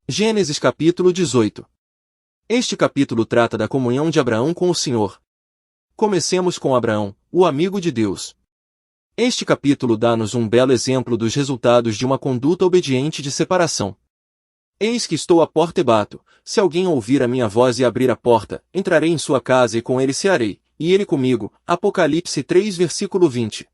Gênesis capítulo 18. Este capítulo trata da comunhão de Abraão com o Senhor. Comecemos com Abraão, o amigo de Deus. Este capítulo dá-nos um belo exemplo dos resultados de uma conduta obediente de separação. Eis que estou à porta e bato. Se alguém ouvir a minha voz e abrir a porta, entrarei em sua casa e com ele cearei, e ele comigo. Apocalipse 3 versículo 20.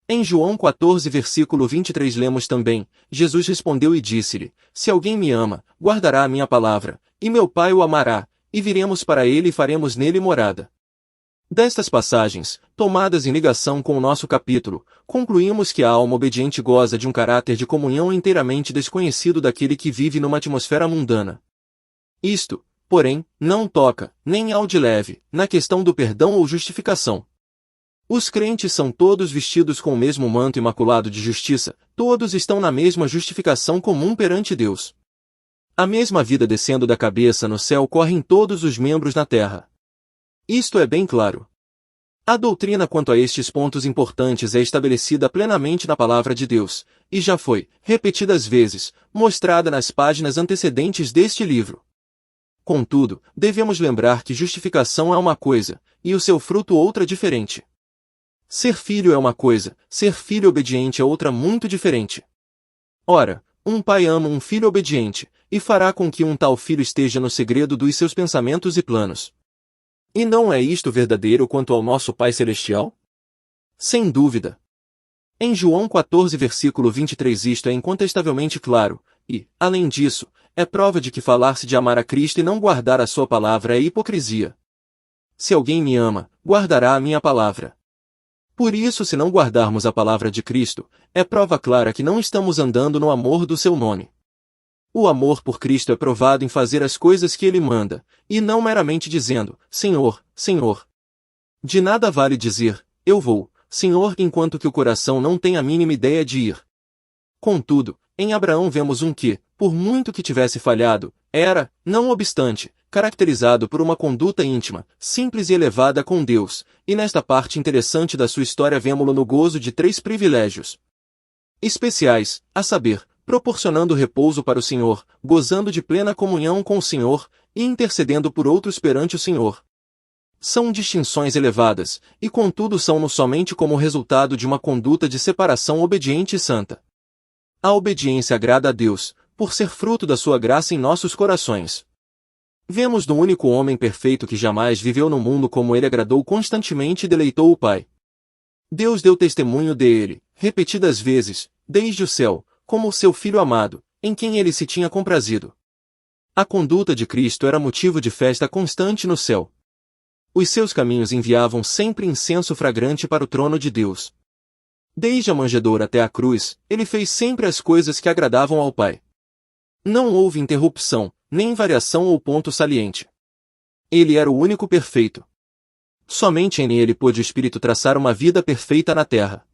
Em João 14 versículo 23 lemos também, Jesus respondeu e disse-lhe, se alguém me ama, guardará a minha palavra, e meu Pai o amará, e viremos para ele e faremos nele morada. Destas passagens, tomadas em ligação com o nosso capítulo, concluímos que a alma obediente goza de um caráter de comunhão inteiramente desconhecido daquele que vive numa atmosfera mundana. Isto, porém, não toca, nem ao de leve, na questão do perdão ou justificação. Os crentes são todos vestidos com o mesmo manto imaculado de justiça, todos estão na mesma justificação comum perante Deus. A mesma vida descendo da cabeça no céu corre em todos os membros na terra. Isto é bem claro. A doutrina quanto a estes pontos importantes é estabelecida plenamente na palavra de Deus, e já foi, repetidas vezes, mostrada nas páginas antecedentes deste livro. Contudo, devemos lembrar que justificação é uma coisa, e o seu fruto outra diferente. Ser filho é uma coisa, ser filho obediente é outra muito diferente. Ora, um pai ama um filho obediente, e fará com que um tal filho esteja no segredo dos seus pensamentos e planos. E não é isto verdadeiro quanto ao nosso Pai Celestial? Sem dúvida. Em João 14 versículo 23 isto é incontestavelmente claro, e, além disso, é prova de que falar-se de amar a Cristo e não guardar a sua palavra é hipocrisia. Se alguém me ama, guardará a minha palavra. Por isso, se não guardarmos a palavra de Cristo, é prova clara que não estamos andando no amor do seu nome. O amor por Cristo é provado em fazer as coisas que Ele manda, e não meramente dizendo, Senhor, Senhor. De nada vale dizer, eu vou, Senhor, enquanto que o coração não tem a mínima ideia de ir. Contudo, em Abraão vemos um que, por muito que tivesse falhado, era, não obstante, caracterizado por uma conduta íntima, simples e elevada com Deus, e nesta parte interessante da sua história vemo-lo no gozo de 3 privilégios especiais, a saber, proporcionando repouso para o Senhor, gozando de plena comunhão com o Senhor, e intercedendo por outros perante o Senhor. São distinções elevadas, e contudo são-no somente como resultado de uma conduta de separação obediente e santa. A obediência agrada a Deus, por ser fruto da sua graça em nossos corações. Vemos no único homem perfeito que jamais viveu no mundo como ele agradou constantemente e deleitou o Pai. Deus deu testemunho dele, repetidas vezes, desde o céu, como o seu Filho amado, em quem ele se tinha comprazido. A conduta de Cristo era motivo de festa constante no céu. Os seus caminhos enviavam sempre incenso fragrante para o trono de Deus. Desde a manjedoura até a cruz, ele fez sempre as coisas que agradavam ao Pai. Não houve interrupção, nem variação ou ponto saliente. Ele era o único perfeito. Somente em ele pôde o Espírito traçar uma vida perfeita na terra.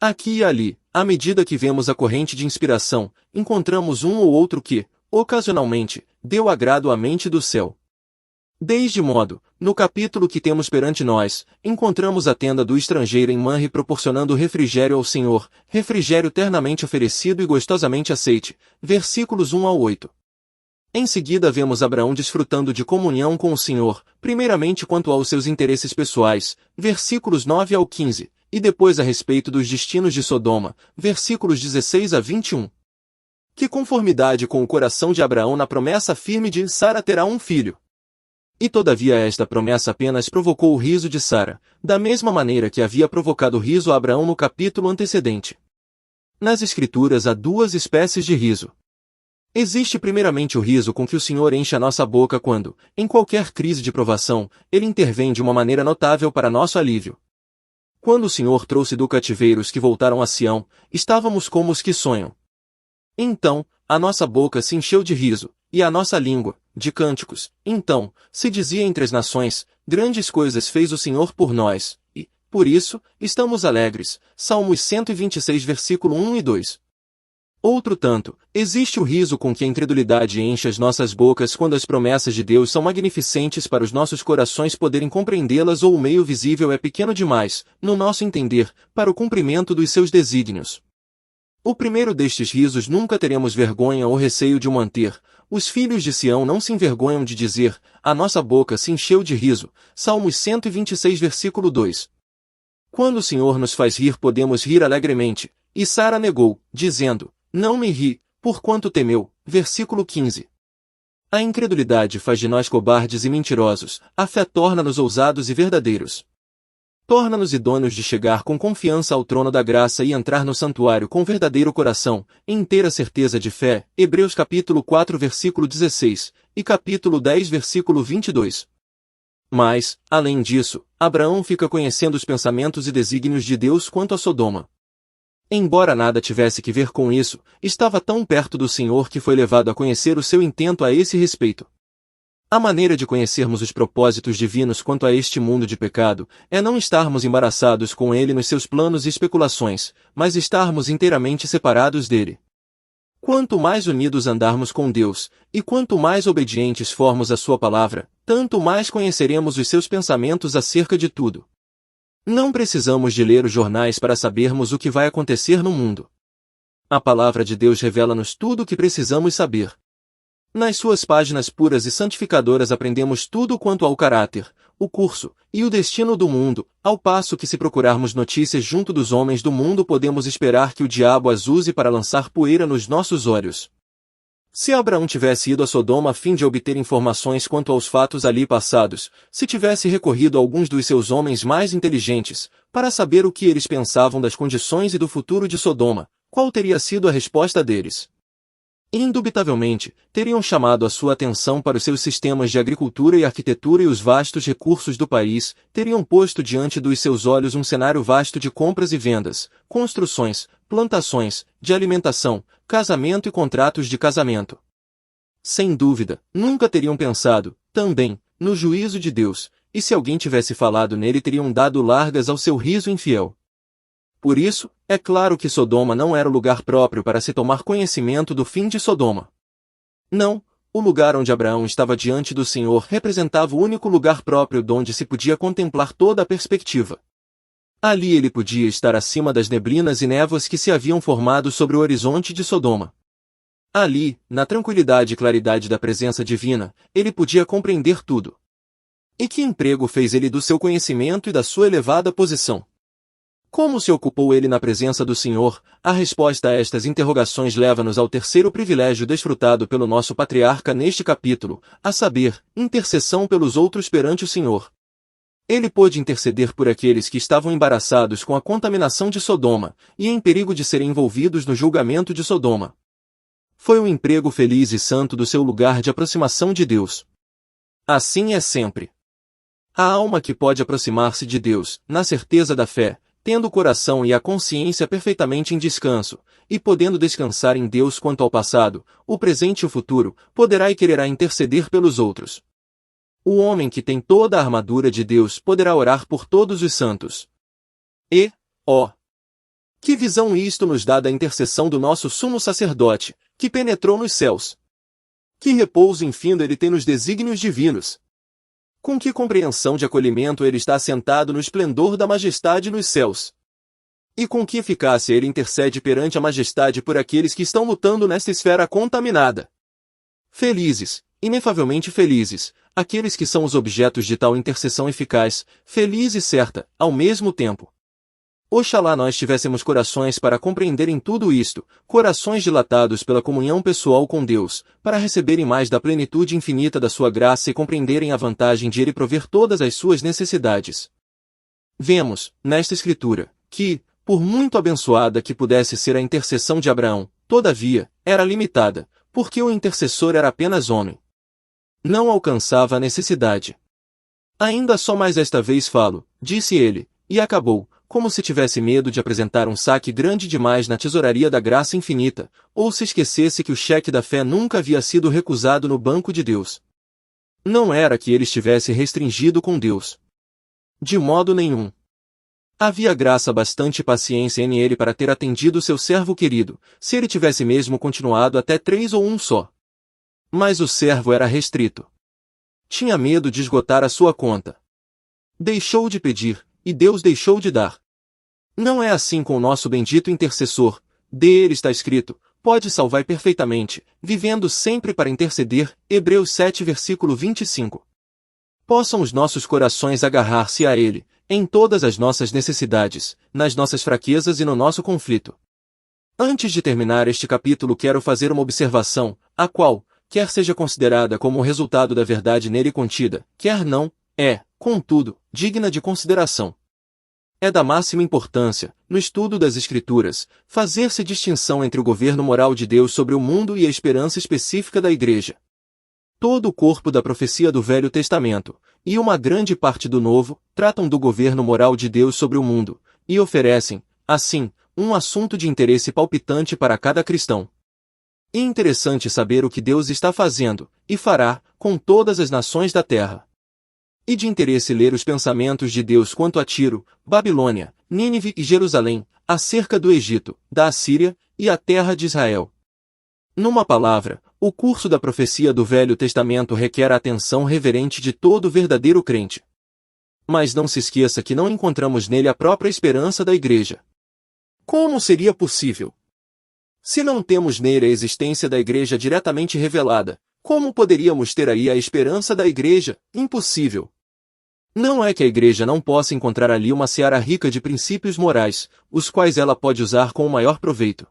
Aqui e ali, à medida que vemos a corrente de inspiração, encontramos um ou outro que, ocasionalmente, deu agrado à mente do céu. Desde modo, no capítulo que temos perante nós, encontramos a tenda do estrangeiro em Manre proporcionando refrigério ao Senhor, refrigério ternamente oferecido e gostosamente aceite, versículos 1 ao 8. Em seguida vemos Abraão desfrutando de comunhão com o Senhor, primeiramente quanto aos seus interesses pessoais, versículos 9 ao 15, e depois a respeito dos destinos de Sodoma, versículos 16 a 21. Que conformidade com o coração de Abraão na promessa firme de Sara terá um filho. E todavia esta promessa apenas provocou o riso de Sara, da mesma maneira que havia provocado riso a Abraão no capítulo antecedente. Nas Escrituras há 2 espécies de riso. Existe primeiramente o riso com que o Senhor enche a nossa boca quando, em qualquer crise de provação, Ele intervém de uma maneira notável para nosso alívio. Quando o Senhor trouxe do cativeiro os que voltaram a Sião, estávamos como os que sonham. Então, a nossa boca se encheu de riso, e a nossa língua, de cânticos. Então, se dizia entre as nações, grandes coisas fez o Senhor por nós, e, por isso, estamos alegres. Salmos 126 versículo 1 e 2. Outro tanto, existe o riso com que a incredulidade enche as nossas bocas quando as promessas de Deus são magnificentes para os nossos corações poderem compreendê-las ou o meio visível é pequeno demais, no nosso entender, para o cumprimento dos seus desígnios. O primeiro destes risos nunca teremos vergonha ou receio de o manter. Os filhos de Sião não se envergonham de dizer, a nossa boca se encheu de riso. Salmos 126 versículo 2. Quando o Senhor nos faz rir podemos rir alegremente. E Sara negou, dizendo, não me ri, porquanto temeu. Versículo 15. A incredulidade faz de nós cobardes e mentirosos, a fé torna-nos ousados e verdadeiros. Torna-nos idôneos de chegar com confiança ao trono da graça e entrar no santuário com verdadeiro coração, em inteira certeza de fé. Hebreus capítulo 4 versículo 16, e capítulo 10 versículo 22. Mas, além disso, Abraão fica conhecendo os pensamentos e desígnios de Deus quanto a Sodoma. Embora nada tivesse que ver com isso, estava tão perto do Senhor que foi levado a conhecer o seu intento a esse respeito. A maneira de conhecermos os propósitos divinos quanto a este mundo de pecado é não estarmos embaraçados com ele nos seus planos e especulações, mas estarmos inteiramente separados dele. Quanto mais unidos andarmos com Deus, e quanto mais obedientes formos à sua palavra, tanto mais conheceremos os seus pensamentos acerca de tudo. Não precisamos de ler os jornais para sabermos o que vai acontecer no mundo. A palavra de Deus revela-nos tudo o que precisamos saber. Nas suas páginas puras e santificadoras aprendemos tudo quanto ao caráter, o curso e o destino do mundo, ao passo que se procurarmos notícias junto dos homens do mundo podemos esperar que o diabo as use para lançar poeira nos nossos olhos. Se Abraão tivesse ido a Sodoma a fim de obter informações quanto aos fatos ali passados, se tivesse recorrido a alguns dos seus homens mais inteligentes, para saber o que eles pensavam das condições e do futuro de Sodoma, qual teria sido a resposta deles? Indubitavelmente, teriam chamado a sua atenção para os seus sistemas de agricultura e arquitetura e os vastos recursos do país, teriam posto diante dos seus olhos um cenário vasto de compras e vendas, construções, plantações, de alimentação, casamento e contratos de casamento. Sem dúvida, nunca teriam pensado, também, no juízo de Deus, e se alguém tivesse falado nele teriam dado largas ao seu riso infiel. Por isso, é claro que Sodoma não era o lugar próprio para se tomar conhecimento do fim de Sodoma. Não, o lugar onde Abraão estava diante do Senhor representava o único lugar próprio donde se podia contemplar toda a perspectiva. Ali ele podia estar acima das neblinas e névoas que se haviam formado sobre o horizonte de Sodoma. Ali, na tranquilidade e claridade da presença divina, ele podia compreender tudo. E que emprego fez ele do seu conhecimento e da sua elevada posição? Como se ocupou ele na presença do Senhor? A resposta a estas interrogações leva-nos ao terceiro privilégio desfrutado pelo nosso patriarca neste capítulo, a saber, intercessão pelos outros perante o Senhor. Ele pôde interceder por aqueles que estavam embaraçados com a contaminação de Sodoma, e em perigo de serem envolvidos no julgamento de Sodoma. Foi um emprego feliz e santo do seu lugar de aproximação de Deus. Assim é sempre. A alma que pode aproximar-se de Deus, na certeza da fé, tendo o coração e a consciência perfeitamente em descanso, e podendo descansar em Deus quanto ao passado, o presente e o futuro, poderá e quererá interceder pelos outros. O homem que tem toda a armadura de Deus poderá orar por todos os santos. E, ó, que visão isto nos dá da intercessão do nosso sumo sacerdote, que penetrou nos céus! Que repouso infindo ele tem nos desígnios divinos! Com que compreensão de acolhimento ele está assentado no esplendor da majestade nos céus! E com que eficácia ele intercede perante a majestade por aqueles que estão lutando nesta esfera contaminada! Felizes, inefavelmente felizes, aqueles que são os objetos de tal intercessão eficaz, feliz e certa, ao mesmo tempo. Oxalá nós tivéssemos corações para compreenderem tudo isto, corações dilatados pela comunhão pessoal com Deus, para receberem mais da plenitude infinita da sua graça e compreenderem a vantagem de Ele prover todas as suas necessidades. Vemos, nesta Escritura, que, por muito abençoada que pudesse ser a intercessão de Abraão, todavia, era limitada, porque o intercessor era apenas homem. Não alcançava a necessidade. Ainda só mais esta vez falo, disse ele, e acabou, como se tivesse medo de apresentar um saque grande demais na tesouraria da graça infinita, ou se esquecesse que o cheque da fé nunca havia sido recusado no banco de Deus. Não era que ele estivesse restringido com Deus. De modo nenhum. Havia graça bastante e paciência nele para ter atendido seu servo querido, se ele tivesse mesmo continuado até 3 ou um só. Mas o servo era restrito. Tinha medo de esgotar a sua conta. Deixou de pedir, e Deus deixou de dar. Não é assim com o nosso bendito intercessor. Dele está escrito: pode salvar perfeitamente, vivendo sempre para interceder. Hebreus 7 versículo 25. Possam os nossos corações agarrar-se a Ele, em todas as nossas necessidades, nas nossas fraquezas e no nosso conflito. Antes de terminar este capítulo quero fazer uma observação, a qual, quer seja considerada como o resultado da verdade nele contida, quer não, é, contudo, digna de consideração. É da máxima importância, no estudo das Escrituras, fazer-se distinção entre o governo moral de Deus sobre o mundo e a esperança específica da Igreja. Todo o corpo da profecia do Velho Testamento, e uma grande parte do Novo, tratam do governo moral de Deus sobre o mundo, e oferecem, assim, um assunto de interesse palpitante para cada cristão. É interessante saber o que Deus está fazendo, e fará, com todas as nações da terra. E de interesse ler os pensamentos de Deus quanto a Tiro, Babilônia, Nínive e Jerusalém, acerca do Egito, da Assíria, e a terra de Israel. Numa palavra, o curso da profecia do Velho Testamento requer a atenção reverente de todo verdadeiro crente. Mas não se esqueça que não encontramos nele a própria esperança da Igreja. Como seria possível? Se não temos nele a existência da Igreja diretamente revelada, como poderíamos ter aí a esperança da Igreja? Impossível. Não é que a Igreja não possa encontrar ali uma seara rica de princípios morais, os quais ela pode usar com o maior proveito.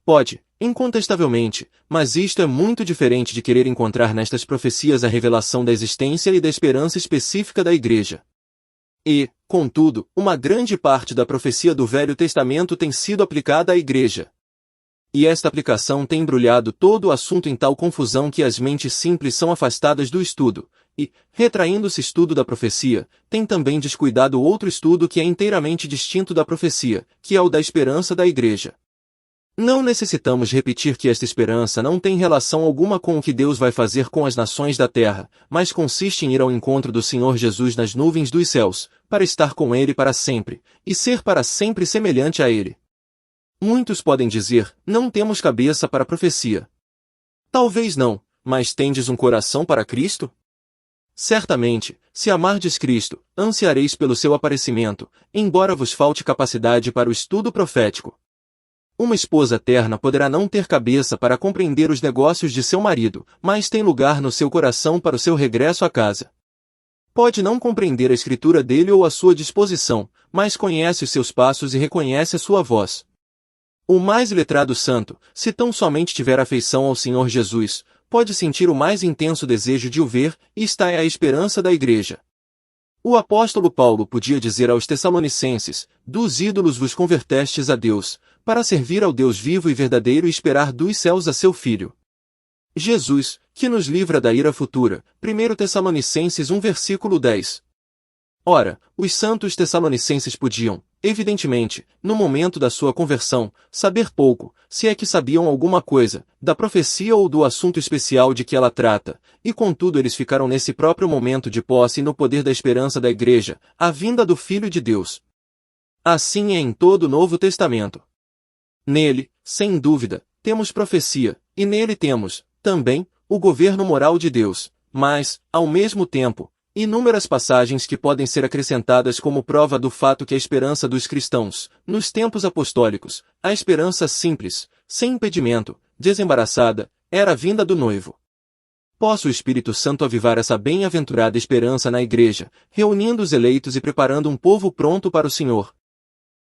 Pode, incontestavelmente, mas isto é muito diferente de querer encontrar nestas profecias a revelação da existência e da esperança específica da Igreja. E, contudo, uma grande parte da profecia do Velho Testamento tem sido aplicada à Igreja. E esta aplicação tem embrulhado todo o assunto em tal confusão que as mentes simples são afastadas do estudo, e, retraindo-se estudo da profecia, tem também descuidado outro estudo que é inteiramente distinto da profecia, que é o da esperança da Igreja. Não necessitamos repetir que esta esperança não tem relação alguma com o que Deus vai fazer com as nações da terra, mas consiste em ir ao encontro do Senhor Jesus nas nuvens dos céus, para estar com Ele para sempre, e ser para sempre semelhante a Ele. Muitos podem dizer: não temos cabeça para a profecia. Talvez não, mas tendes um coração para Cristo? Certamente, se amardes Cristo, ansiareis pelo seu aparecimento, embora vos falte capacidade para o estudo profético. Uma esposa terna poderá não ter cabeça para compreender os negócios de seu marido, mas tem lugar no seu coração para o seu regresso à casa. Pode não compreender a escritura dele ou a sua disposição, mas conhece os seus passos e reconhece a sua voz. O mais letrado santo, se tão somente tiver afeição ao Senhor Jesus, pode sentir o mais intenso desejo de o ver, e esta é a esperança da Igreja. O apóstolo Paulo podia dizer aos Tessalonicenses: dos ídolos vos convertestes a Deus, para servir ao Deus vivo e verdadeiro e esperar dos céus a seu Filho. Jesus, que nos livra da ira futura. 1 Tessalonicenses 1 versículo 10. Ora, os santos tessalonicenses podiam, evidentemente, no momento da sua conversão, saber pouco, se é que sabiam alguma coisa, da profecia ou do assunto especial de que ela trata, e contudo eles ficaram nesse próprio momento de posse e no poder da esperança da Igreja, a vinda do Filho de Deus. Assim é em todo o Novo Testamento. Nele, sem dúvida, temos profecia, e nele temos, também, o governo moral de Deus, mas, ao mesmo tempo, inúmeras passagens que podem ser acrescentadas como prova do fato que a esperança dos cristãos, nos tempos apostólicos, a esperança simples, sem impedimento, desembaraçada, era a vinda do noivo. Possa o Espírito Santo avivar essa bem-aventurada esperança na Igreja, reunindo os eleitos e preparando um povo pronto para o Senhor.